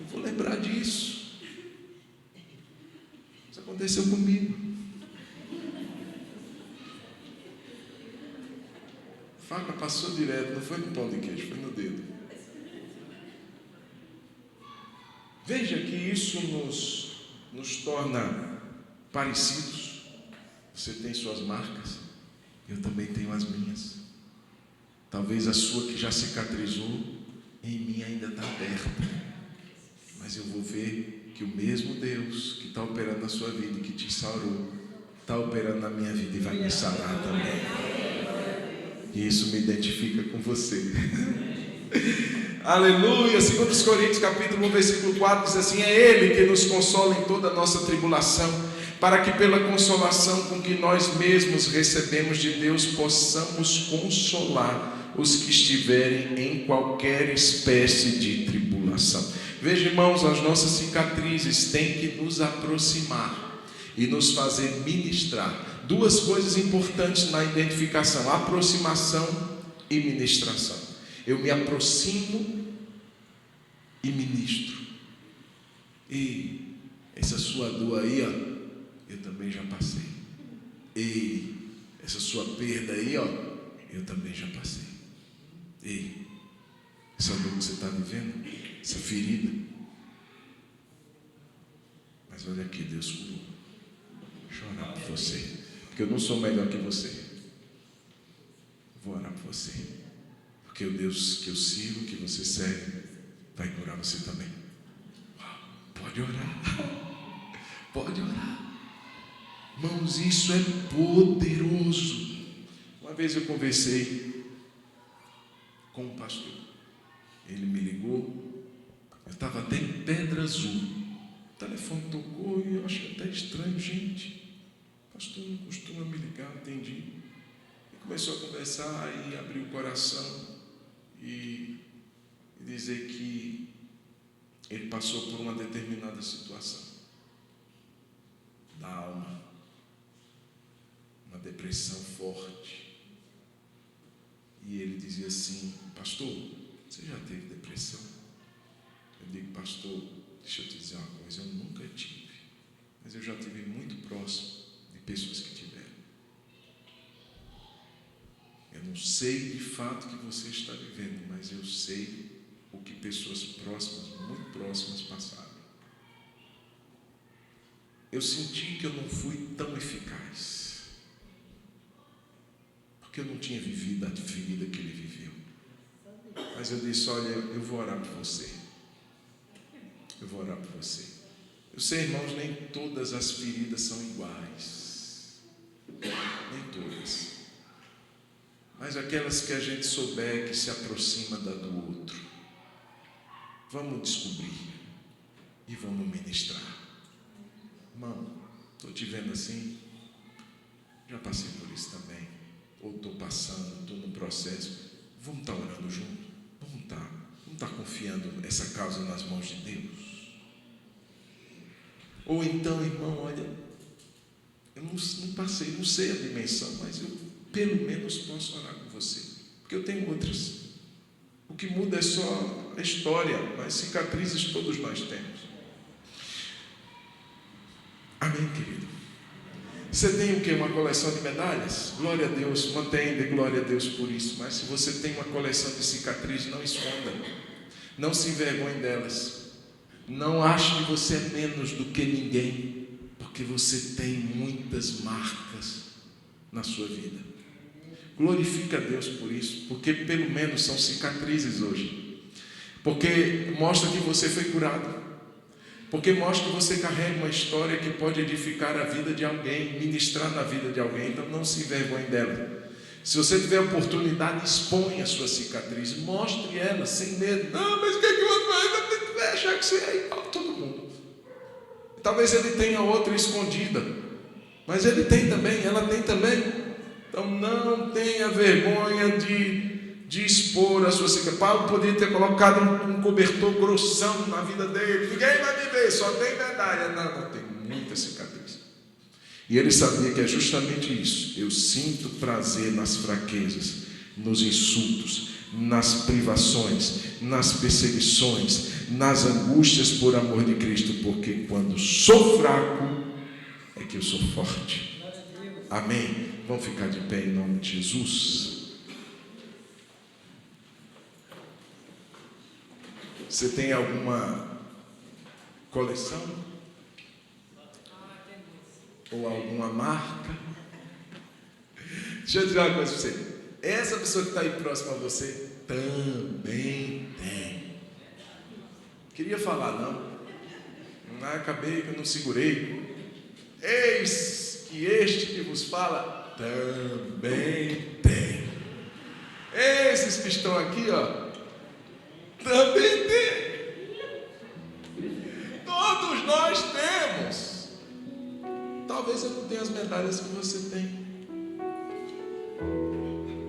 Eu vou lembrar disso. Isso aconteceu comigo. Faca passou direto, não foi no pão de queijo, foi no dedo. Veja que isso nos torna parecidos. Você tem suas marcas, eu também tenho as minhas. Talvez a sua que já cicatrizou, em mim ainda está aberta. Mas eu vou ver que o mesmo Deus que está operando na sua vida e que te sarou, está operando na minha vida e vai me sarar também. E isso me identifica com você. Aleluia. 2 Coríntios capítulo 1, versículo 4 diz assim, é Ele que nos consola em toda a nossa tribulação, para que pela consolação com que nós mesmos recebemos de Deus, possamos consolar os que estiverem em qualquer espécie de tribulação. Veja, irmãos, as nossas cicatrizes têm que nos aproximar e nos fazer ministrar. Duas coisas importantes na identificação: aproximação e ministração. Eu me aproximo e ministro. E essa sua dor aí, ó, eu também já passei. Ei, essa sua perda aí, ó, eu também já passei. Ei, essa dor que você está vivendo, essa ferida. Mas olha aqui, Deus curou. Deixa eu orar por você, porque eu não sou melhor que você. Vou orar por você, porque o Deus que eu sirvo, que você serve, vai curar você também. Pode orar. Pode orar. Irmãos, isso é poderoso. Uma vez eu conversei com um pastor. Ele me ligou. Eu estava até em Pedra Azul. O telefone tocou e eu achei até estranho. Gente, o pastor não costuma me ligar, entendi. E começou a conversar e abrir o coração e dizer que ele passou por uma determinada situação da alma, uma depressão forte. E ele dizia assim: pastor, você já teve depressão? Eu digo: pastor, deixa eu te dizer uma coisa, eu nunca tive, mas eu já tive muito próximo de pessoas que tiveram. Eu não sei de fato o que você está vivendo, mas eu sei o que pessoas próximas, muito próximas, passaram. Eu senti que eu não fui tão eficaz. porque eu não tinha vivido a ferida que ele viveu. Mas eu disse, olha, eu vou orar por você. Eu vou orar por você. Eu sei, irmãos, nem todas as feridas são iguais. Nem todas. Mas aquelas que a gente souber que se aproxima da do outro, vamos descobrir e vamos ministrar. Irmão, estou te vendo assim, já passei por isso também, ou estou passando, estou no processo. Vamos estar orando junto? Vamos estar confiando essa causa nas mãos de Deus. Ou então, irmão, olha, eu não passei, não sei a dimensão, mas eu pelo menos posso orar com você, porque eu tenho outras. O que muda é só a história, mas cicatrizes todos nós temos. Amém, querido? Você tem o quê? Uma coleção de medalhas? Glória a Deus, mantenha de glória a Deus por isso. Mas se você tem uma coleção de cicatrizes, não esconda. Não se envergonhe delas. Não ache que você é menos do que ninguém, porque você tem muitas marcas na sua vida. Glorifica a Deus por isso, porque pelo menos são cicatrizes hoje. Porque mostra que você foi curado. Porque mostra que você carrega uma história que pode edificar a vida de alguém, ministrar na vida de alguém. Então não se envergonhe dela. Se você tiver oportunidade, exponha a sua cicatriz, mostre ela sem medo. Não, mas o que é que o outro vai? Vai achar que você é igual a todo mundo. Talvez ele tenha outra escondida, mas ele tem também, ela tem também. Então não tenha vergonha de expor a sua cicatriz. Paulo podia ter colocado um cobertor grossão na vida dele. Ninguém vai me ver, só tem medalha. Não, tem muita cicatriz. E ele sabia que é justamente isso. Eu sinto prazer nas fraquezas, nos insultos, nas privações, nas perseguições, nas angústias por amor de Cristo, porque quando sou fraco é que eu sou forte. Amém? Vamos ficar de pé em nome de Jesus. Você tem alguma coleção? Ou alguma marca? Deixa eu dizer uma coisa para você. Essa pessoa que está aí próxima a você também tem. Queria falar, não. Acabei que eu não segurei. Eis que este que vos fala também tem. Esses que estão aqui, ó, também tem. Todos nós temos. Talvez eu não tenha as medalhas que você tem,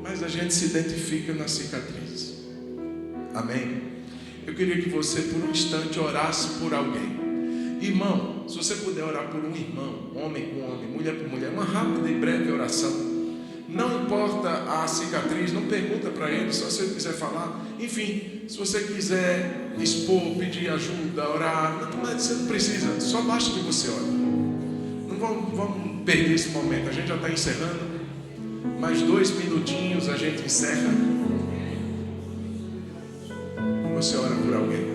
mas a gente se identifica nas cicatrizes. Amém? Eu queria que você por um instante orasse por alguém. Irmão, se você puder orar por um irmão, homem com homem, mulher por mulher, uma rápida e breve oração. Não importa a cicatriz, não pergunta para ele, só se ele quiser falar. Enfim, se você quiser expor, pedir ajuda, orar, mas você não precisa, só basta que você ore. Não vamos perder esse momento, a gente já está encerrando. Mais 2 minutinhos a gente encerra. Você ora por alguém.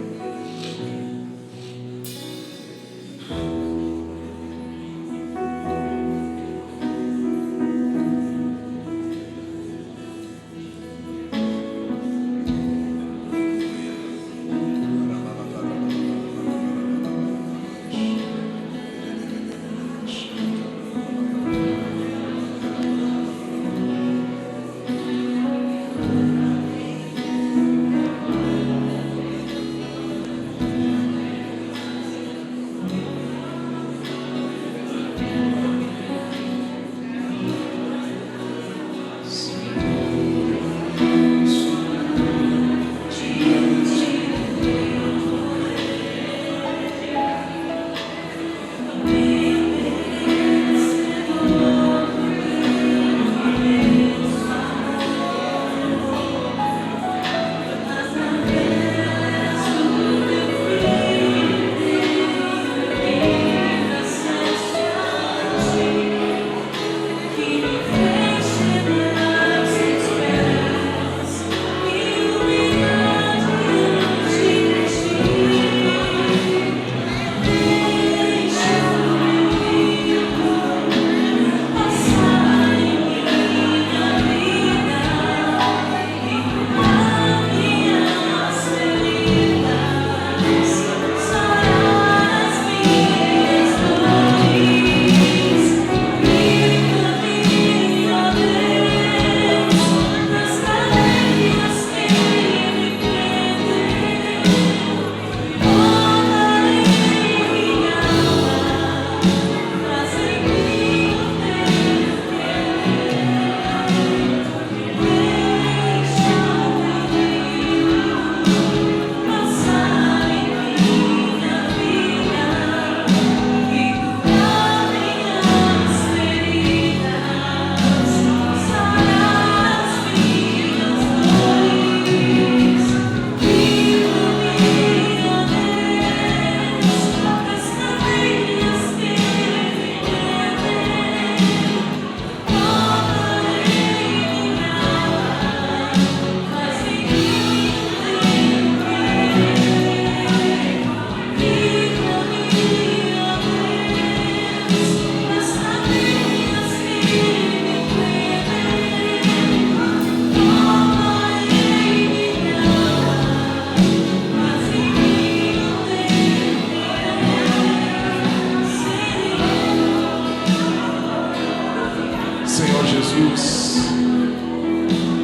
Jesus,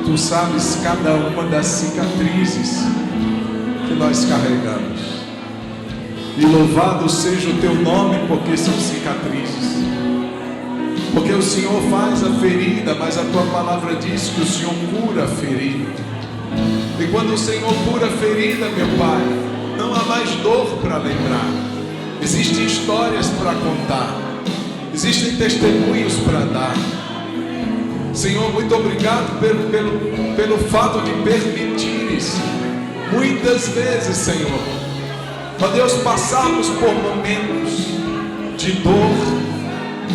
Tu sabes cada uma das cicatrizes que nós carregamos. E louvado seja o Teu nome, porque são cicatrizes. Porque o Senhor faz a ferida, mas a Tua palavra diz que o Senhor cura a ferida. E quando o Senhor cura a ferida, meu Pai, não há mais dor para lembrar. Existem histórias para contar. Existem testemunhos para dar. Senhor, muito obrigado pelo fato de permitires muitas vezes, Senhor, ó Deus, passarmos por momentos de dor,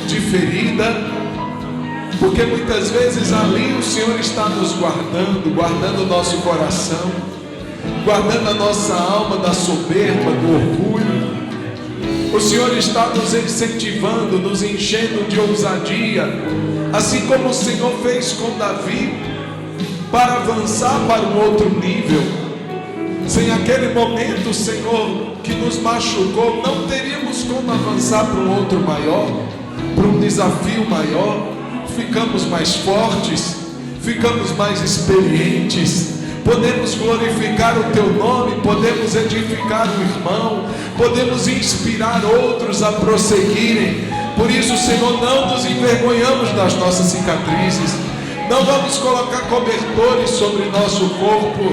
de ferida, porque muitas vezes ali o Senhor está nos guardando o nosso coração, guardando a nossa alma da soberba, do orgulho. O Senhor está nos incentivando, nos enchendo de ousadia, assim como o Senhor fez com Davi, para avançar para um outro nível. Sem aquele momento, Senhor, que nos machucou, não teríamos como avançar para um outro maior, para um desafio maior. Ficamos mais fortes, ficamos mais experientes, podemos glorificar o Teu nome, podemos edificar o irmão, podemos inspirar outros a prosseguirem. Por isso, Senhor, não nos envergonhamos das nossas cicatrizes. Não vamos colocar cobertores sobre nosso corpo,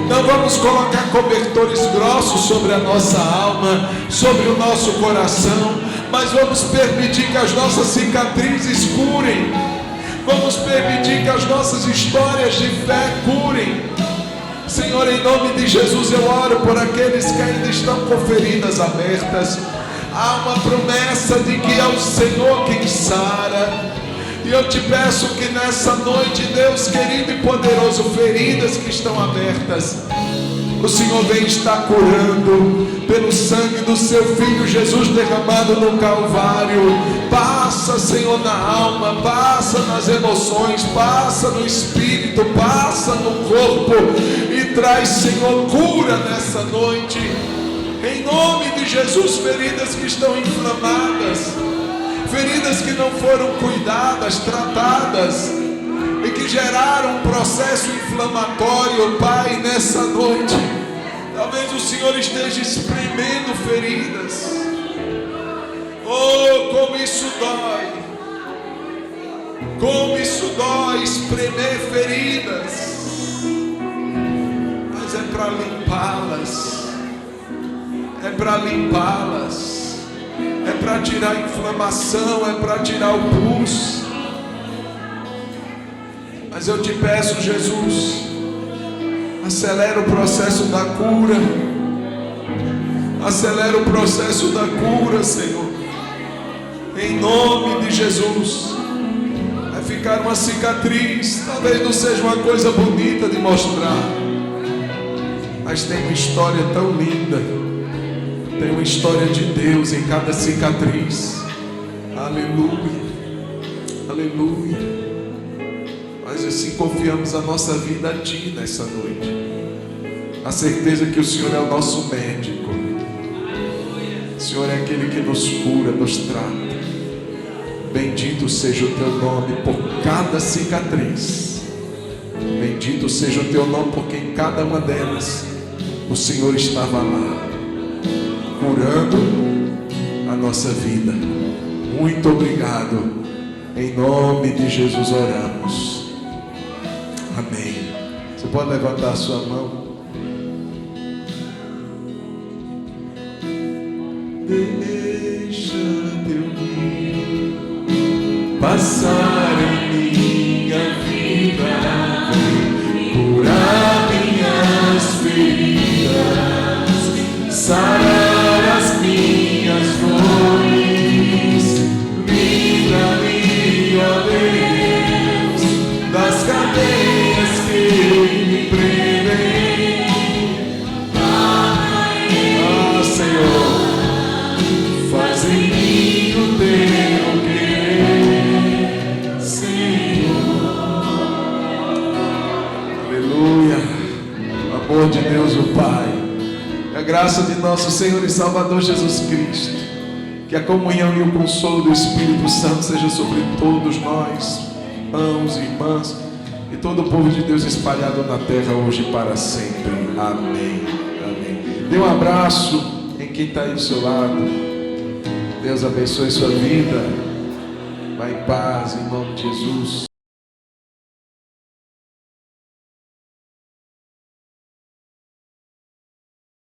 não vamos colocar cobertores grossos sobre a nossa alma, sobre o nosso coração, mas vamos permitir que as nossas cicatrizes curem. Vamos permitir que as nossas histórias de fé curem. Senhor, em nome de Jesus eu oro por aqueles que ainda estão com feridas abertas. Há uma promessa de que é o Senhor quem sara. E eu te peço que nessa noite, Deus querido e poderoso, feridas que estão abertas, o Senhor vem estar curando pelo sangue do Seu Filho Jesus derramado no Calvário. Passa, Senhor, na alma, passa nas emoções, passa no espírito, passa no corpo e traz, Senhor, cura nessa noite. Em nome de Jesus, feridas que estão inflamadas, feridas que não foram cuidadas, tratadas e que geraram um processo inflamatório, Pai, nessa noite. Talvez o Senhor esteja espremendo feridas. Oh, como isso dói! Como isso dói, espremer feridas. Mas é para limpá-las. É para limpá-las. É para tirar a inflamação, é para tirar o pus. Mas eu te peço, Jesus, acelera o processo da cura. Acelera o processo da cura, Senhor. Em nome de Jesus. Vai ficar uma cicatriz. Talvez não seja uma coisa bonita de mostrar, mas tem uma história tão linda. Tem uma história de Deus em cada cicatriz. Aleluia. Aleluia. Mas assim confiamos a nossa vida a Ti nessa noite. A certeza que o Senhor é o nosso médico. O Senhor é aquele que nos cura, nos trata. Bendito seja o Teu nome por cada cicatriz. Bendito seja o Teu nome, porque em cada uma delas o Senhor estava lá, curando a nossa vida. Muito obrigado. Em nome de Jesus oramos. Amém. Você pode levantar a sua mão. Deixa Teu rio passar em minha vida, curar minhas feridas, sarar as minhas dores. Livra-me, ó Deus, das cadeias que me prendem. Ah, Senhor, faz em mim o Teu querer, Senhor. Aleluia. O amor de Deus, o Pai, a graça de nosso Senhor e Salvador Jesus Cristo, que a comunhão e o consolo do Espírito Santo seja sobre todos nós, irmãos e irmãs, e todo o povo de Deus espalhado na terra hoje e para sempre. Amém. Amém. Dê um abraço em quem está aí do seu lado. Deus abençoe sua vida. Vai em paz, em nome de Jesus.